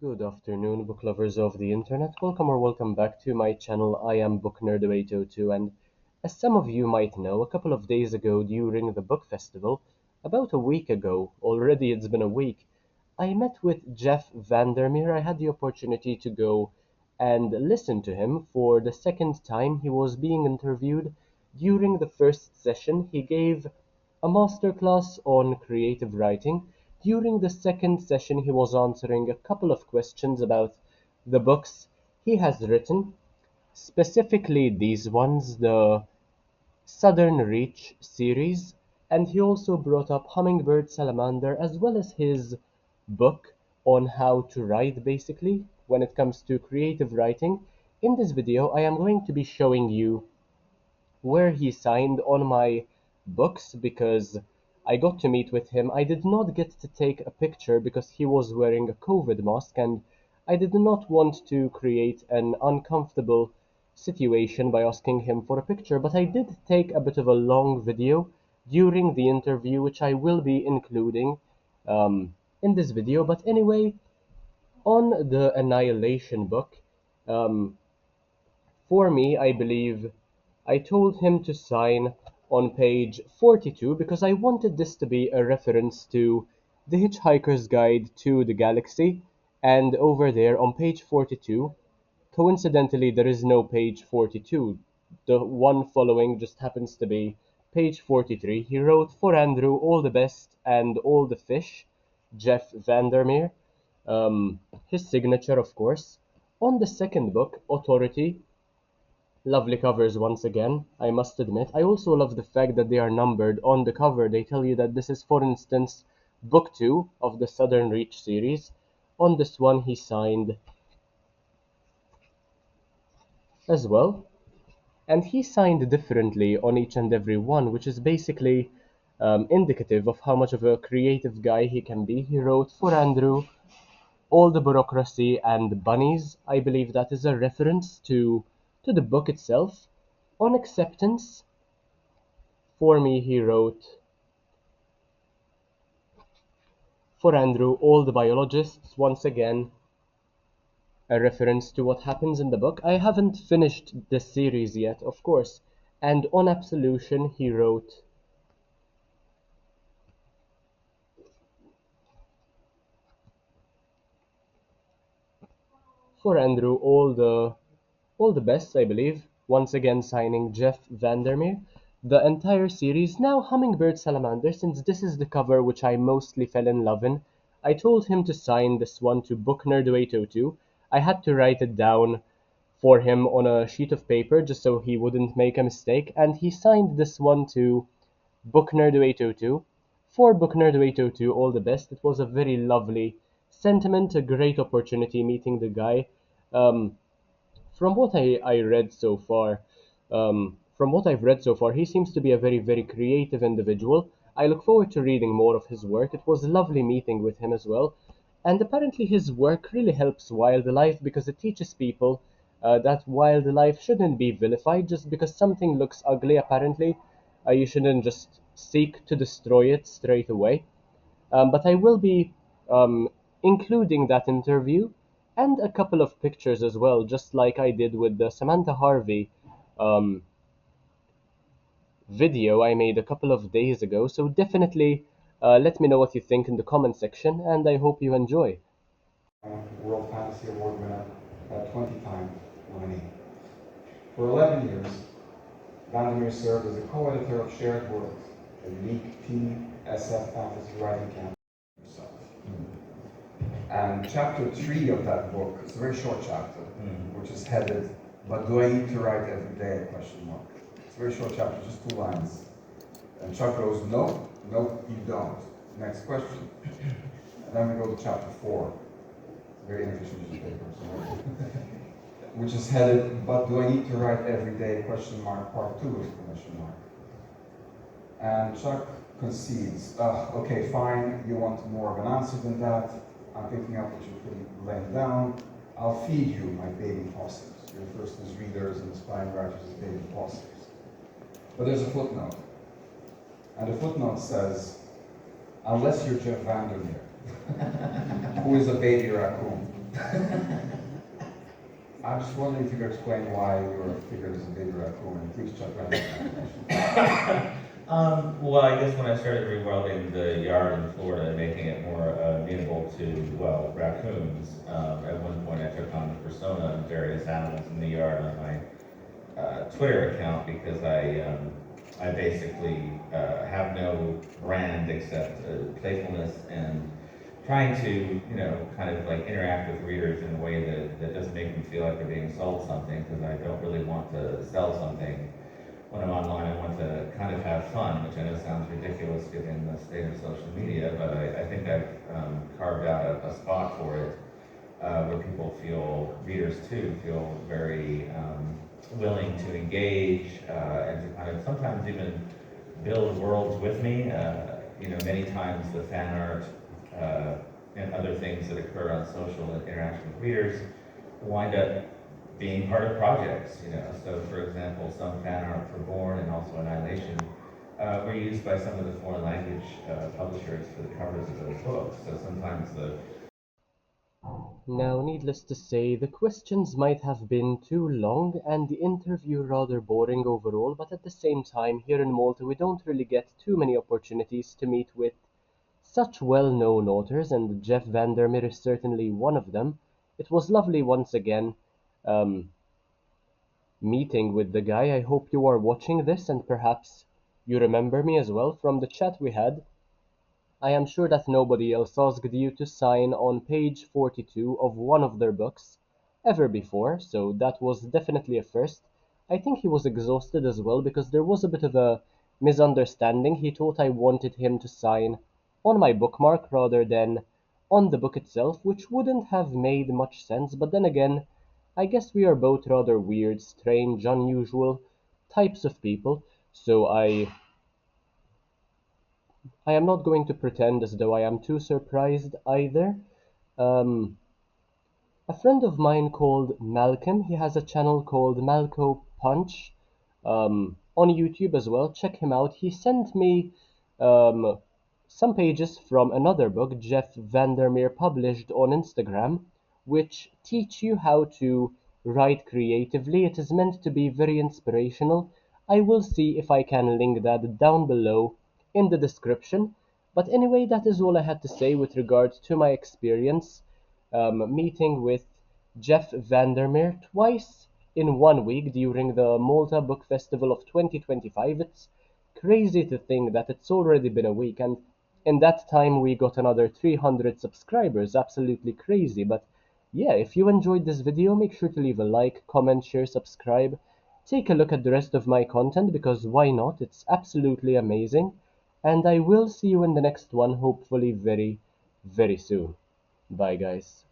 Good afternoon, book lovers of the internet. Welcome back to my channel. I am Book Nerd 802, and as some of you might know, a couple of days ago during the book festival, about a week ago, already it's been a week, I met with Jeff VanderMeer. I had the opportunity to go and listen to him for the second time. He was being interviewed. During the first session, he gave a masterclass on creative writing. During the second session, he was answering a couple of questions about the books he has written, specifically these ones, the Southern Reach series, and he also brought up Hummingbird Salamander as well as his book on how to write basically when it comes to creative writing. In this video, I am going to be showing you where he signed on my books because I got to meet with him. I did not get to take a picture because he was wearing a COVID mask, and I did not want to create an uncomfortable situation by asking him for a picture, but I did take a bit of a long video during the interview, which I will be including in this video. But anyway, on the Annihilation book, um, for me, I believe I told him to sign on page 42 because I wanted this to be a reference to The Hitchhiker's Guide to the Galaxy. And over there on page 42, coincidentally, there is no page 42. The one following just happens to be page 43. He wrote, "For Andrew, all the best and all the fish, Jeff Vandermeer." His signature, of course. On the second book, Authority, lovely covers once again, I must admit. I also love the fact that they are numbered on the cover. They tell you that this is, for instance, book 2 of the Southern Reach series. On this one, he signed as well. And he signed differently on each and every one, which is basically indicative of how much of a creative guy he can be. He wrote, "For Andrew, all the bureaucracy and bunnies." I believe that is a reference to the book itself. On acceptance, for me, he wrote, "For Andrew, all the biologists." Once again, a reference to what happens in the book. I haven't finished the series yet, of course. And on Absolution, he wrote, "For Andrew, all the best," I believe. Once again, signing Jeff Vandermeer. The entire series. Now, Hummingbird Salamander, since this is the cover which I mostly fell in love in, I told him to sign this one to Book Nerd 802. I had to write it down for him on a sheet of paper just so he wouldn't make a mistake, and he signed this one to Book Nerd 802. For Book Nerd 802, all the best. It was a very lovely sentiment, a great opportunity meeting the guy. Um, from what I read so far, from what I've read so far, he seems to be a very, very creative individual. I look forward to reading more of his work. It was lovely meeting with him as well. And apparently his work really helps wildlife because it teaches people that wildlife shouldn't be vilified just because something looks ugly, apparently. You shouldn't just seek to destroy it straight away. But I will be um, including that interview and a couple of pictures as well, just like I did with the Samantha Harvey um, video I made a couple of days ago. So definitely let me know what you think in the comment section, and I hope you enjoy. World Fantasy Award winner, 20-time nominee. For 11 years, VanderMeer served as a co-editor of Shared Worlds, a unique teen SF fantasy writing camp himself. And chapter 3 of that book, it's a very short chapter, which is headed, "But do I need to write every day?" Question mark. It's a very short chapter, just 2 lines. And Chuck goes, "No, no, you don't. Next question." And then we go to chapter 4. Very inefficient use of paper, which is headed, "But do I need to write every day?" Question mark, part 2 exclamation mark. And Chuck concedes, "Okay, fine, you want more of an answer than that. I'm picking up what you're laying down. I'll feed you my baby fossils." He refers to his readers and aspiring writers as baby fossils. But there's a footnote. And the footnote says, "Unless you're Jeff Vandermeer," who is a baby raccoon. I'm just wondering if you could explain why you figured as a baby raccoon, and please check that information. Well, I guess when I started rewelding the yard in Florida and making it more amenable to, well, raccoons, at one point I took on the persona of various animals in the yard on my Twitter account because I basically have no brand except playfulness and trying to, kind of like interact with readers in a way that doesn't make them feel like they're being sold something, because I don't really want to sell something when I'm online. I want to kind of have fun, which I know sounds ridiculous given the state of social media, but I think I've carved out a spot for it where people readers too, feel very willing to engage and to kind of sometimes even build worlds with me. Many times the fan art and other things that occur on social interaction with readers wind up being part of projects. So for example, some fan art for Born and also Annihilation were used by some of the foreign language publishers for the covers of those books. So sometimes Now, needless to say, the questions might have been too long and the interview rather boring overall, but at the same time, here in Malta, we don't really get too many opportunities to meet with such well-known authors, and Jeff VanderMeer is certainly one of them. It was lovely once again um, meeting with the guy. I hope you are watching this and perhaps you remember me as well from the chat we had. I am sure that nobody else asked you to sign on page 42 of one of their books ever before, so that was definitely a first. I think he was exhausted as well because there was a bit of a misunderstanding. He thought I wanted him to sign on my bookmark rather than on the book itself, which wouldn't have made much sense, but then again, I guess we are both rather weird, strange, unusual types of people, so I am not going to pretend as though I am too surprised either. Um, a friend of mine called Malcolm, he has a channel called Malco Punch on YouTube as well. Check him out. He sent me um, some pages from another book Jeff VanderMeer published on Instagram, which teach you how to write creatively. It is meant to be very inspirational. I will see if I can link that down below in the description. But anyway, that is all I had to say with regards to my experience meeting with Jeff VanderMeer twice in 1 week during the Malta Book Festival of 2025. It's crazy to think that it's already been a week, and in that time we got another 300 subscribers. Absolutely crazy. But yeah, if you enjoyed this video, make sure to leave a like, comment, share, subscribe. Take a look at the rest of my content because why not? It's absolutely amazing. And I will see you in the next one, hopefully very, very soon. Bye, guys.